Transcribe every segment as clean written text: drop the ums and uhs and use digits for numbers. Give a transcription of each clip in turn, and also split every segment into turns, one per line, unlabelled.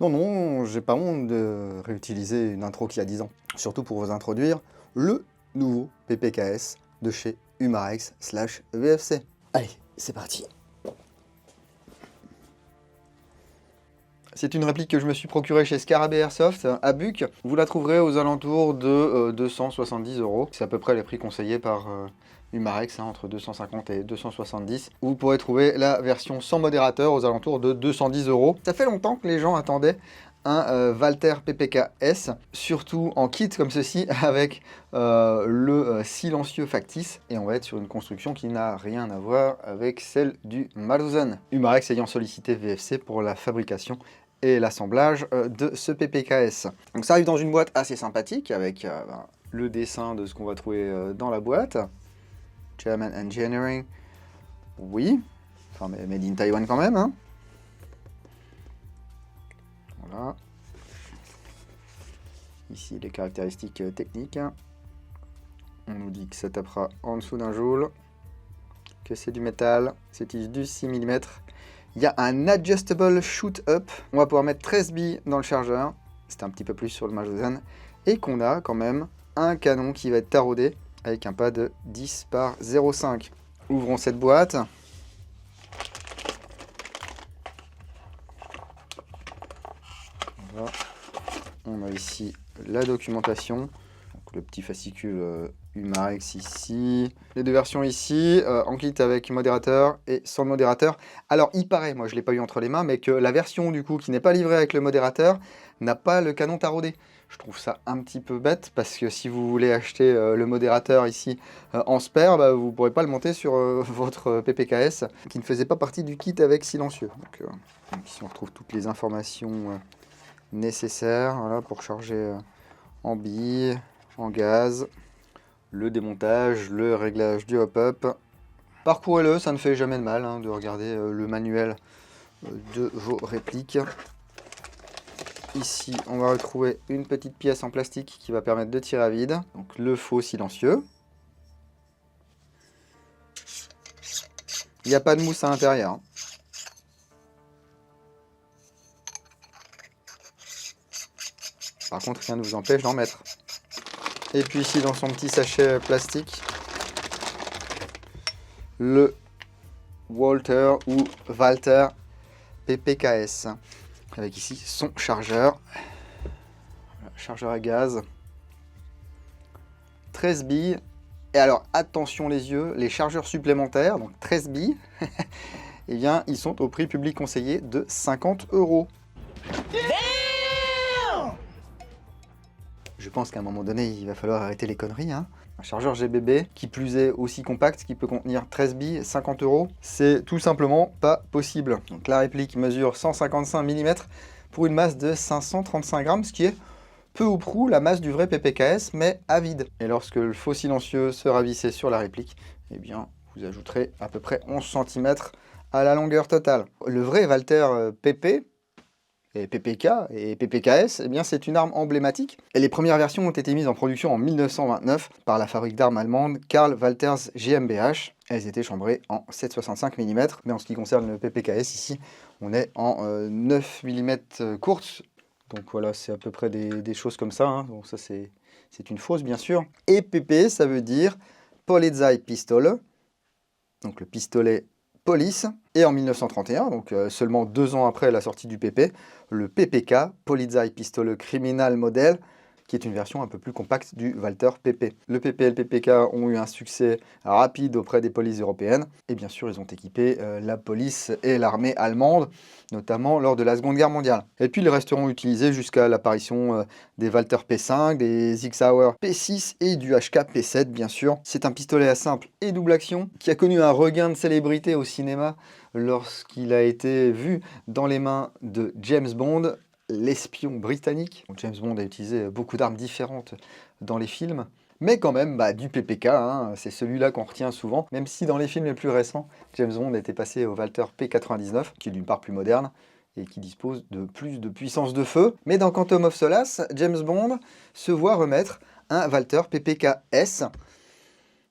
Non, non, j'ai pas honte de réutiliser une intro qui a 10 ans. Surtout pour vous introduire le nouveau PPKS de chez Umarex/VFC. Allez, c'est parti. C'est une réplique que je me suis procurée chez Scarabée Airsoft à Buc. Vous la trouverez aux alentours de 270 €. C'est à peu près les prix conseillés par Umarex, entre 250 et 270. Vous pourrez trouver la version sans modérateur aux alentours de 210 €. Ça fait longtemps que les gens attendaient un Walther PPK-S, surtout en kit comme ceci, avec le silencieux factice, et on va être sur une construction qui n'a rien à voir avec celle du Maruzen. Umarex ayant sollicité VFC pour la fabrication et l'assemblage de ce PPK-S. Donc ça arrive dans une boîte assez sympathique, avec le dessin de ce qu'on va trouver dans la boîte. German Engineering, oui, enfin made in Taiwan quand même, hein. Voilà. Ici, les caractéristiques techniques. On nous dit que ça tapera en dessous d'un joule, que c'est du métal, c'est du 6 mm. Il y a un adjustable shoot up. On va pouvoir mettre 13 billes dans le chargeur. C'est un petit peu plus sur le Maruzen. Et qu'on a quand même un canon qui va être taraudé avec un pas de 10 par 0,5. Ouvrons cette boîte. Voilà. On a ici la documentation, donc le petit fascicule Umarex ici, les deux versions ici, en kit avec modérateur et sans modérateur. Alors il paraît, moi je ne l'ai pas eu entre les mains, mais que la version du coup qui n'est pas livrée avec le modérateur n'a pas le canon taraudé. Je trouve ça un petit peu bête, parce que si vous voulez acheter le modérateur ici en spare, vous ne pourrez pas le monter sur votre PPKS qui ne faisait pas partie du kit avec silencieux. Donc ici on retrouve toutes les informations nécessaires, voilà, pour charger en billes, en gaz, le démontage, le réglage du hop-up. Parcourez-le, ça ne fait jamais de mal de regarder le manuel de vos répliques. Ici, on va retrouver une petite pièce en plastique qui va permettre de tirer à vide, donc le faux silencieux. Il n'y a pas de mousse à l'intérieur. Par contre, rien ne vous empêche d'en mettre. Et puis ici, dans son petit sachet plastique, le Walther ou Walther PPKS. Avec ici son chargeur. Chargeur à gaz. 13 billes. Et alors, attention les yeux, les chargeurs supplémentaires, donc 13 billes, eh bien, ils sont au prix public conseillé de 50 €. Je pense qu'à un moment donné, il va falloir arrêter les conneries. Un chargeur GBB, qui plus est aussi compact, qui peut contenir 13 billes, 50 €, c'est tout simplement pas possible. Donc la réplique mesure 155 mm pour une masse de 535 grammes, ce qui est peu ou prou la masse du vrai PPKS, mais à vide. Et lorsque le faux silencieux sera vissé sur la réplique, eh bien, vous ajouterez à peu près 11 cm à la longueur totale. Le vrai Walther PP, et PPK et PPKS, eh bien c'est une arme emblématique. Et les premières versions ont été mises en production en 1929 par la fabrique d'armes allemande Karl Walters GmbH. Elles étaient chambrées en 7,65 mm, mais en ce qui concerne le PPKS ici, on est en 9 mm courte. Donc voilà, c'est à peu près des choses comme ça. Donc ça c'est une fausse bien sûr. Et PP, ça veue dire Polizeipistole, donc le pistolet police. Et en 1931, donc seulement 2 ans après la sortie du PP, le PPK, Polizeipistole Criminal Model, qui est une version un peu plus compacte du Walther PP. Le PP et le PPK ont eu un succès rapide auprès des polices européennes, et bien sûr ils ont équipé la police et l'armée allemande, notamment lors de la Seconde Guerre mondiale. Et puis ils resteront utilisés jusqu'à l'apparition des Walther P5, des Sig Sauer P6 et du HK P7 bien sûr. C'est un pistolet à simple et double action qui a connu un regain de célébrité au cinéma lorsqu'il a été vu dans les mains de James Bond, l'espion britannique. James Bond a utilisé beaucoup d'armes différentes dans les films, mais quand même du PPK, c'est celui-là qu'on retient souvent, même si dans les films les plus récents, James Bond était passé au Walther P99, qui est d'une part plus moderne, et qui dispose de plus de puissance de feu. Mais dans Quantum of Solace, James Bond se voit remettre un Walther PPK-S,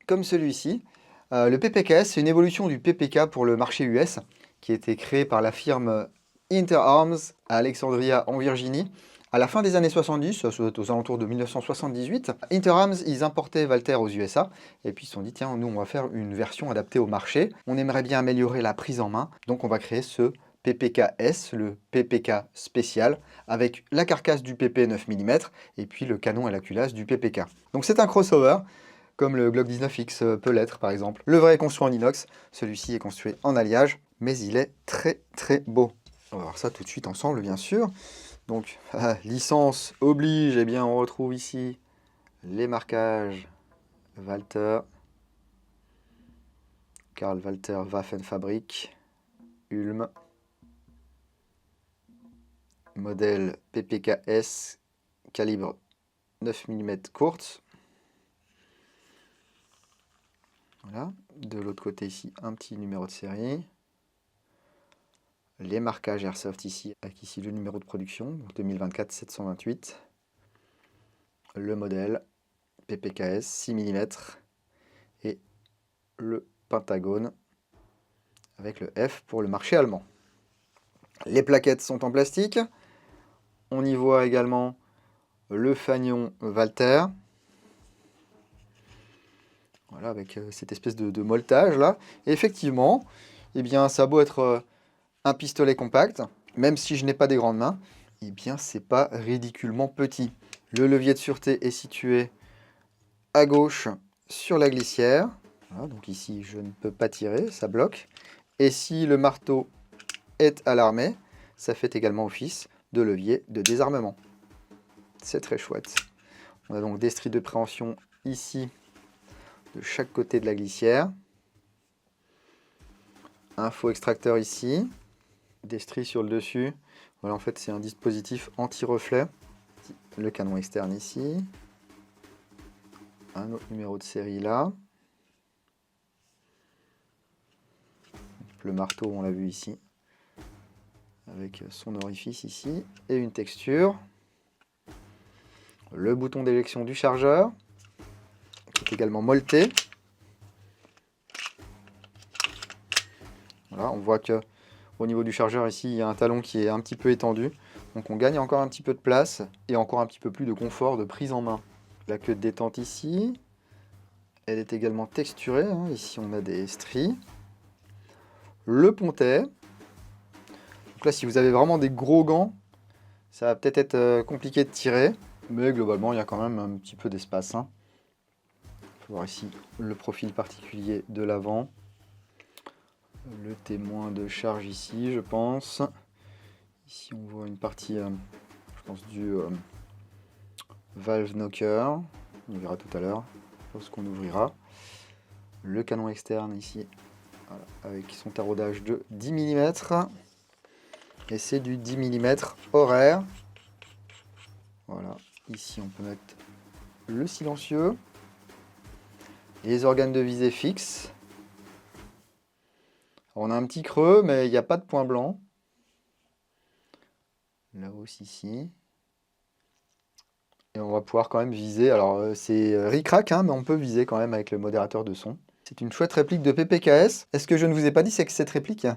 comme celui-ci. Le PPK-S, c'est une évolution du PPK pour le marché US, qui a été créé par la firme Interarms à Alexandria en Virginie. À la fin des années 70, ça doit être aux alentours de 1978, Interarms, ils importaient Walther aux USA, et puis ils se sont dit, tiens, nous, on va faire une version adaptée au marché. On aimerait bien améliorer la prise en main, donc on va créer ce PPK-S, le PPK spécial, avec la carcasse du PP 9 mm, et puis le canon et la culasse du PPK. Donc c'est un crossover, comme le Glock 19X peut l'être, par exemple. Le vrai est construit en inox, celui-ci est construit en alliage, mais il est très très beau. On va voir ça tout de suite ensemble, bien sûr. Donc, licence oblige, eh bien, on retrouve ici les marquages Walther, Karl Walther Waffenfabrik, Ulm, modèle PPK-S, calibre 9 mm Kurz. Voilà, de l'autre côté ici, un petit numéro de série. Les marquages Airsoft ici, avec ici le numéro de production, 2024-728. Le modèle PPK-S 6 mm et le Pentagone avec le F pour le marché allemand. Les plaquettes sont en plastique. On y voit également le fanion Walther. Voilà, avec cette espèce de molletage là. Et effectivement, eh bien, ça a beau être un pistolet compact, même si je n'ai pas des grandes mains, eh bien, c'est pas ridiculement petit. Le levier de sûreté est situé à gauche sur la glissière. Voilà, donc ici, je ne peux pas tirer, ça bloque. Et si le marteau est à l'armée, ça fait également office de levier de désarmement. C'est très chouette. On a donc des stries de préhension ici, de chaque côté de la glissière. Un faux extracteur ici. Des stries sur le dessus. Voilà, en fait, c'est un dispositif anti-reflet. Le canon externe ici. Un autre numéro de série là. Le marteau, on l'a vu ici, avec son orifice ici, et une texture. Le bouton d'éjection du chargeur, qui est également molleté. Voilà, on voit que au niveau du chargeur ici, il y a un talon qui est un petit peu étendu. Donc on gagne encore un petit peu de place et encore un petit peu plus de confort de prise en main. La queue de détente ici, elle est également texturée. Hein. Ici, on a des stries. Le pontet. Donc là, si vous avez vraiment des gros gants, ça va peut-être être compliqué de tirer. Mais globalement, il y a quand même un petit peu d'espace. Hein. On peut voir ici le profil particulier de l'avant. Le témoin de charge ici, je pense. Ici, on voit une partie, je pense, du valve knocker. On verra tout à l'heure lorsqu'on ouvrira. Le canon externe ici, voilà, avec son taraudage de 10 mm. Et c'est du 10 mm horaire. Voilà, ici on peut mettre le silencieux. Les organes de visée fixes. On a un petit creux, mais il n'y a pas de point blanc. La hausse ici. Et on va pouvoir quand même viser. Alors c'est ric-rac, hein, mais on peut viser quand même avec le modérateur de son. C'est une chouette réplique de PPK-S. Et ce que je ne vous ai pas dit, c'est que cette réplique,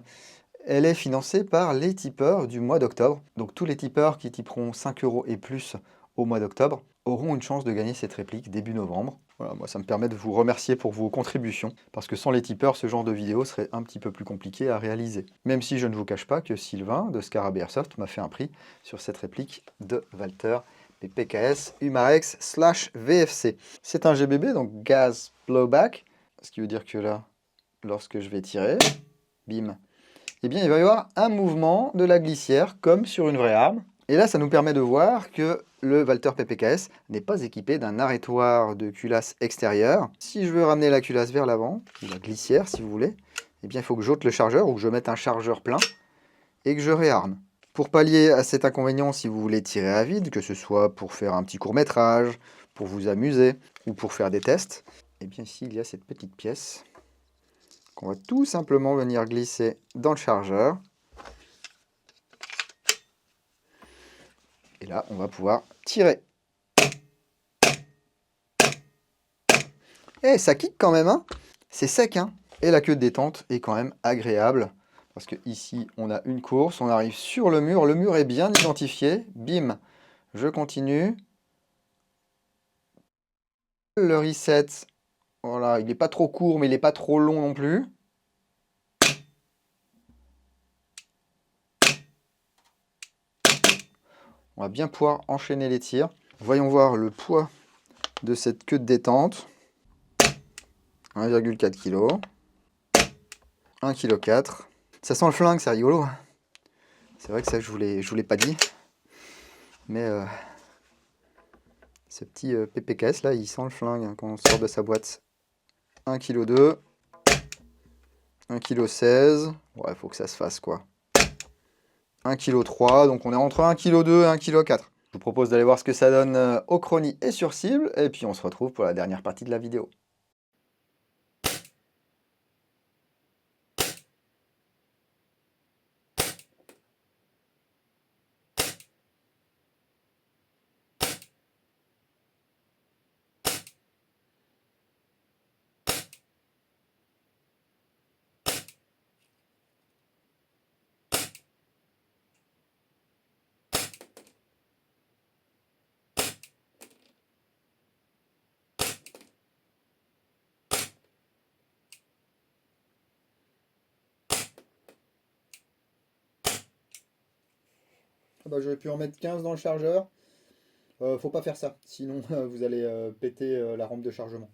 elle est financée par les tipeurs du mois d'octobre. Donc tous les tipeurs qui typeront 5 € et plus au mois d'octobre auront une chance de gagner cette réplique début novembre. Voilà, moi ça me permet de vous remercier pour vos contributions, parce que sans les tipeurs, ce genre de vidéo serait un petit peu plus compliqué à réaliser. Même si je ne vous cache pas que Sylvain de Scarabée Airsoft m'a fait un prix sur cette réplique de Walther PPK-S Umarex/VFC. C'est un GBB, donc Gas Blowback, ce qui veut dire que là, lorsque je vais tirer, bim, eh bien il va y avoir un mouvement de la glissière comme sur une vraie arme. Et là, ça nous permet de voir que le Walther PPK-S n'est pas équipé d'un arrêtoir de culasse extérieure. Si je veux ramener la culasse vers l'avant, ou la glissière si vous voulez, eh bien il faut que j'ôte le chargeur ou que je mette un chargeur plein et que je réarme. Pour pallier à cet inconvénient, si vous voulez tirer à vide, que ce soit pour faire un petit court-métrage, pour vous amuser ou pour faire des tests, eh bien ici il y a cette petite pièce qu'on va tout simplement venir glisser dans le chargeur. Et là, on va pouvoir tirer. Et ça kick quand même, hein. C'est sec, hein. Et la queue de détente est quand même agréable. Parce que ici, on a une course, on arrive sur le mur est bien identifié. Bim, je continue. Le reset, voilà, il n'est pas trop court, mais il n'est pas trop long non plus. On va bien pouvoir enchaîner les tirs. Voyons voir le poids de cette queue de détente. 1,4 kg. 1,4 kg. Ça sent le flingue, c'est rigolo. C'est vrai que ça, je vous l'ai pas dit. Mais ce petit PPKS là, il sent le flingue hein, quand on sort de sa boîte. 1,2 kg. 1,16 kg. Ouais, faut que ça se fasse quoi. 1,3 kg. Donc on est entre 1,2 kg et 1,4 kg. Je vous propose d'aller voir ce que ça donne au chrony et sur cible. Et puis on se retrouve pour la dernière partie de la vidéo. Bah, j'aurais pu en mettre 15 dans le chargeur. Faut pas faire ça, sinon vous allez péter la rampe de chargement.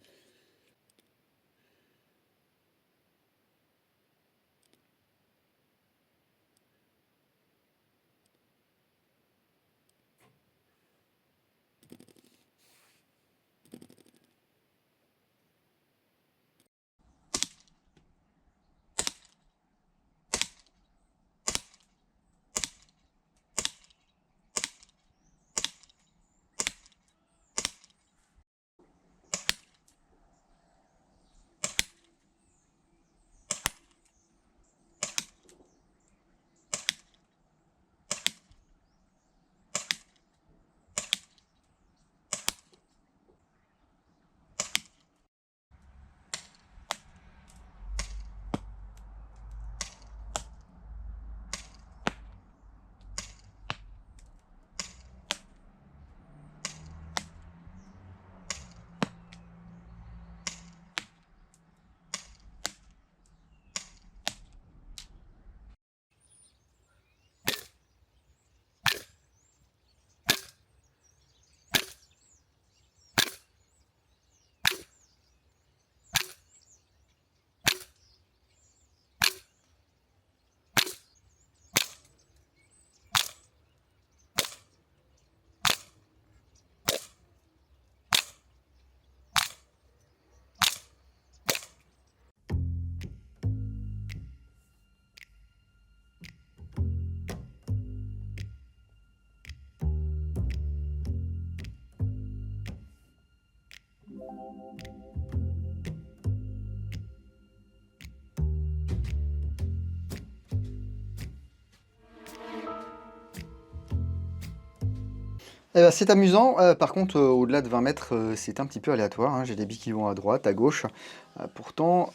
Eh ben, c'est amusant, par contre au-delà de 20 mètres c'est un petit peu aléatoire, hein. J'ai des billes qui vont à droite, à gauche, pourtant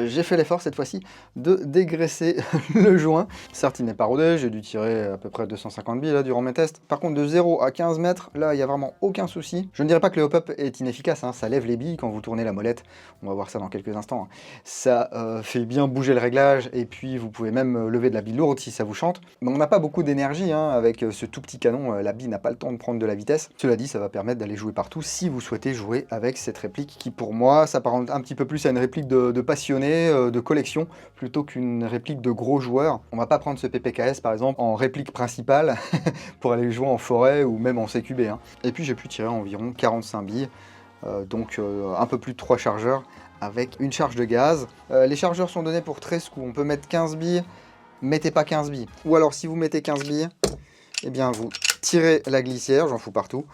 j'ai fait l'effort cette fois-ci de dégraisser le joint. Certes il n'est pas rodé, j'ai dû tirer à peu près 250 billes là, durant mes tests. Par contre de 0 à 15 mètres, là il n'y a vraiment aucun souci. Je ne dirais pas que le hop-up est inefficace, hein. Ça lève les billes quand vous tournez la molette, on va voir ça dans quelques instants, hein. Ça fait bien bouger le réglage et puis vous pouvez même lever de la bille lourde si ça vous chante. Mais on n'a pas beaucoup d'énergie hein, avec ce tout petit canon, la bille n'a pas le temps de prendre de la vitesse. Cela dit, ça va permettre d'aller jouer partout si vous souhaitez jouer avec cette réplique qui pour moi s'apparente un petit peu plus à une réplique de passionné, de collection, plutôt qu'une réplique de gros joueurs. On va pas prendre ce PPKS par exemple en réplique principale pour aller jouer en forêt ou même en CQB, hein. Et puis j'ai pu tirer environ 45 billes, donc un peu plus de 3 chargeurs avec une charge de gaz. Les chargeurs sont donnés pour 13 coups, on peut mettre 15 billes, mettez pas 15 billes. Ou alors si vous mettez 15 billes, eh bien vous tirez la glissière, j'en fous partout,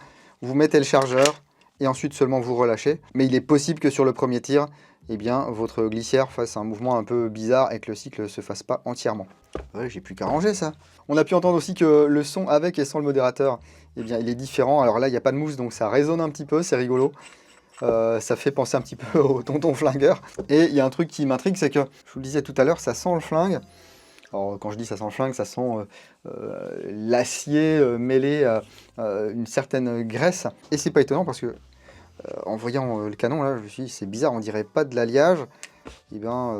vous mettez le chargeur et ensuite seulement vous relâchez. Mais il est possible que sur le premier tir, eh bien votre glissière fasse un mouvement un peu bizarre et que le cycle ne se fasse pas entièrement. Ouais, j'ai plus qu'à ranger ça. On a pu entendre aussi que le son avec et sans le modérateur, eh bien il est différent. Alors là il n'y a pas de mousse donc ça résonne un petit peu, c'est rigolo. Ça fait penser un petit peu au tonton flingueur. Et il y a un truc qui m'intrigue, c'est que, je vous le disais tout à l'heure, ça sent le flingue. Alors quand je dis ça sent le flingue, ça sent l'acier mêlé à une certaine graisse. Et c'est pas étonnant parce que en voyant le canon là, je me suis dit c'est bizarre, on dirait pas de l'alliage. Et bien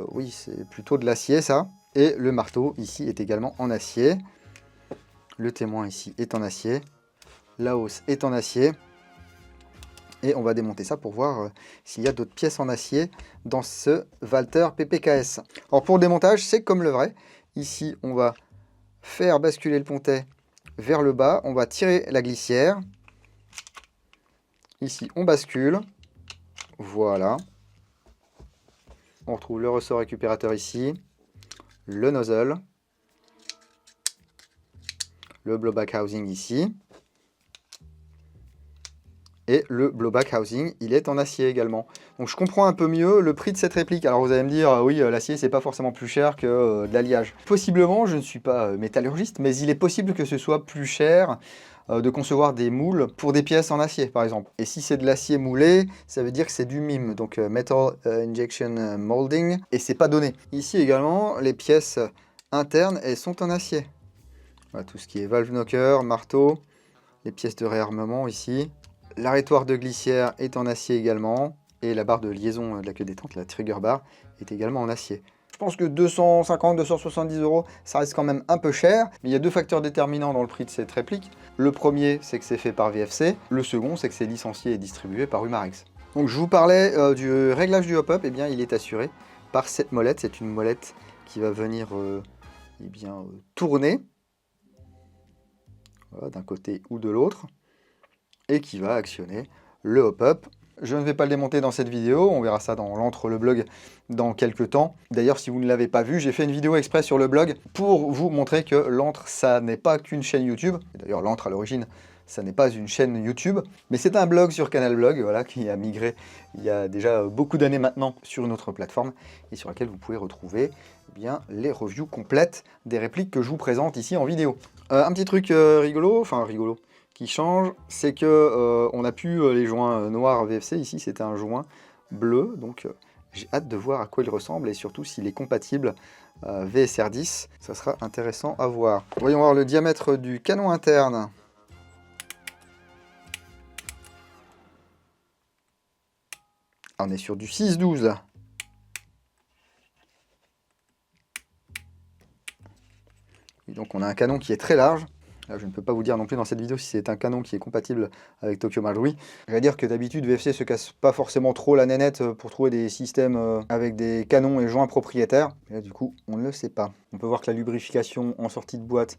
oui, c'est plutôt de l'acier ça. Et le marteau ici est également en acier. Le témoin ici est en acier. La hausse est en acier. Et on va démonter ça pour voir s'il y a d'autres pièces en acier dans ce Walther PPKS. Alors pour le démontage, c'est comme le vrai. Ici, on va faire basculer le pontet vers le bas. On va tirer la glissière. Ici, on bascule. Voilà. On retrouve le ressort récupérateur ici. Le nozzle. Le blowback housing ici. Et le blowback housing, il est en acier également. Donc je comprends un peu mieux le prix de cette réplique. Alors vous allez me dire, oui, l'acier, c'est pas forcément plus cher que de l'alliage. Possiblement, je ne suis pas métallurgiste, mais il est possible que ce soit plus cher de concevoir des moules pour des pièces en acier, par exemple. Et si c'est de l'acier moulé, ça veut dire que c'est du MIM, donc Metal Injection Molding, et c'est pas donné. Ici également, les pièces internes, elles sont en acier. Voilà, tout ce qui est valve knocker, marteau, les pièces de réarmement ici. L'arrêtoire de glissière est en acier également. Et la barre de liaison de la queue détente, la trigger bar, est également en acier. Je pense que 250-270 €, ça reste quand même un peu cher. Mais il y a deux facteurs déterminants dans le prix de cette réplique. Le premier, c'est que c'est fait par VFC. Le second, c'est que c'est licencié et distribué par Umarex. Donc je vous parlais du réglage du hop-up. Eh bien, il est assuré par cette molette. C'est une molette qui va venir tourner voilà, d'un côté ou de l'autre. Et qui va actionner le hop-up. Je ne vais pas le démonter dans cette vidéo, on verra ça dans l'antre le blog dans quelques temps. D'ailleurs, si vous ne l'avez pas vu, j'ai fait une vidéo exprès sur le blog pour vous montrer que l'antre, ça n'est pas qu'une chaîne YouTube. D'ailleurs, l'antre à l'origine, ça n'est pas une chaîne YouTube, mais c'est un blog sur Canal Blog, voilà, qui a migré il y a déjà beaucoup d'années maintenant sur une autre plateforme et sur laquelle vous pouvez retrouver eh bien, les reviews complètes des répliques que je vous présente ici en vidéo. Un petit truc rigolo, qui change, c'est que on n'a plus les joints noirs VFC, ici c'était un joint bleu, donc j'ai hâte de voir à quoi il ressemble et surtout s'il est compatible VSR10, ça sera intéressant à voir. Voyons voir le diamètre du canon interne. On est sur du 6,12. Et donc on a un canon qui est très large. Là, je ne peux pas vous dire non plus dans cette vidéo si c'est un canon qui est compatible avec Tokyo Marui. Je vais dire que d'habitude VFC se casse pas forcément trop la nénette pour trouver des systèmes avec des canons et joints propriétaires. Et là du coup on ne le sait pas. On peut voir que la lubrification en sortie de boîte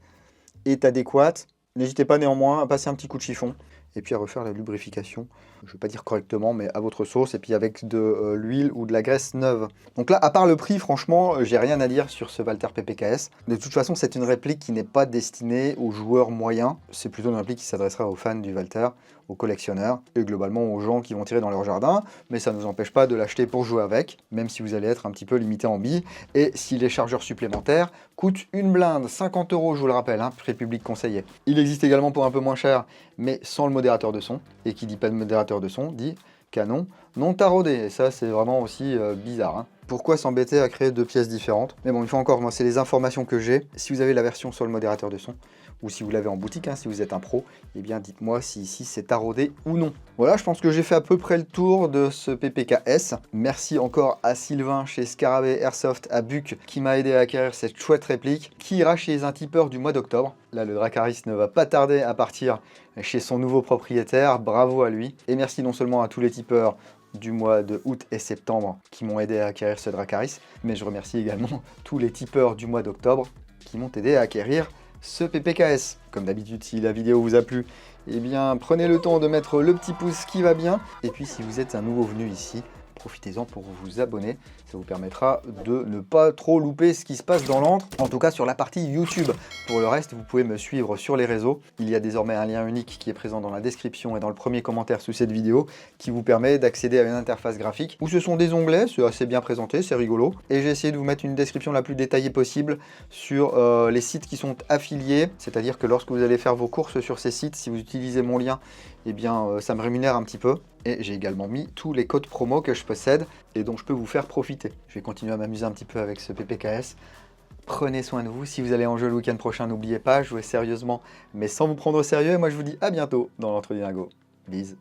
est adéquate. N'hésitez pas néanmoins à passer un petit coup de chiffon et puis à refaire la lubrification, je ne vais pas dire correctement, mais à votre sauce, et puis avec de l'huile ou de la graisse neuve. Donc là, à part le prix, franchement, j'ai rien à dire sur ce Walther PPKS. De toute façon, c'est une réplique qui n'est pas destinée aux joueurs moyens. C'est plutôt une réplique qui s'adressera aux fans du Walther, aux collectionneurs, et globalement aux gens qui vont tirer dans leur jardin, mais ça ne nous empêche pas de l'acheter pour jouer avec, même si vous allez être un petit peu limité en billes, et si les chargeurs supplémentaires coûtent une blinde, 50 €, je vous le rappelle, hein, prix public conseillé. Il existe également pour un peu moins cher, mais sans le modérateur de son, et qui dit pas de modérateur de son, dit canon non taraudé, et ça c'est vraiment aussi bizarre. Hein. Pourquoi s'embêter à créer deux pièces différentes? Mais bon, une fois encore, moi c'est les informations que j'ai. Si vous avez la version sur le modérateur de son, ou si vous l'avez en boutique, hein, si vous êtes un pro, eh bien dites-moi si ici c'est taraudé ou non. Voilà, je pense que j'ai fait à peu près le tour de ce PPKS. Merci encore à Sylvain chez Scarabée Airsoft à Buc qui m'a aidé à acquérir cette chouette réplique, qui ira chez un tipeur du mois d'octobre. Là, le Dracaris ne va pas tarder à partir chez son nouveau propriétaire, bravo à lui. Et merci non seulement à tous les tipeurs du mois de août et septembre qui m'ont aidé à acquérir ce Dracaris, mais je remercie également tous les tipeurs du mois d'octobre qui m'ont aidé à acquérir ce PPKS. Comme d'habitude, si la vidéo vous a plu, eh bien prenez le temps de mettre le petit pouce qui va bien. Et puis si vous êtes un nouveau venu ici, profitez-en pour vous abonner. Ça vous permettra de ne pas trop louper ce qui se passe dans l'antre, en tout cas sur la partie YouTube. Pour le reste, vous pouvez me suivre sur les réseaux. Il y a désormais un lien unique qui est présent dans la description et dans le premier commentaire sous cette vidéo qui vous permet d'accéder à une interface graphique où ce sont des onglets, c'est assez bien présenté, c'est rigolo. Et j'ai essayé de vous mettre une description la plus détaillée possible sur les sites qui sont affiliés, c'est-à-dire que lorsque vous allez faire vos courses sur ces sites, si vous utilisez mon lien, eh bien ça me rémunère un petit peu. Et j'ai également mis tous les codes promo que je possède et dont je peux vous faire profiter. Je vais continuer à m'amuser un petit peu avec ce PPKS Prenez soin de vous. Si vous allez en jeu le week-end prochain, n'oubliez pas, jouez sérieusement, mais sans vous prendre au sérieux. Et moi, je vous dis à bientôt dans l'Entre-deux-Lingots. Bise.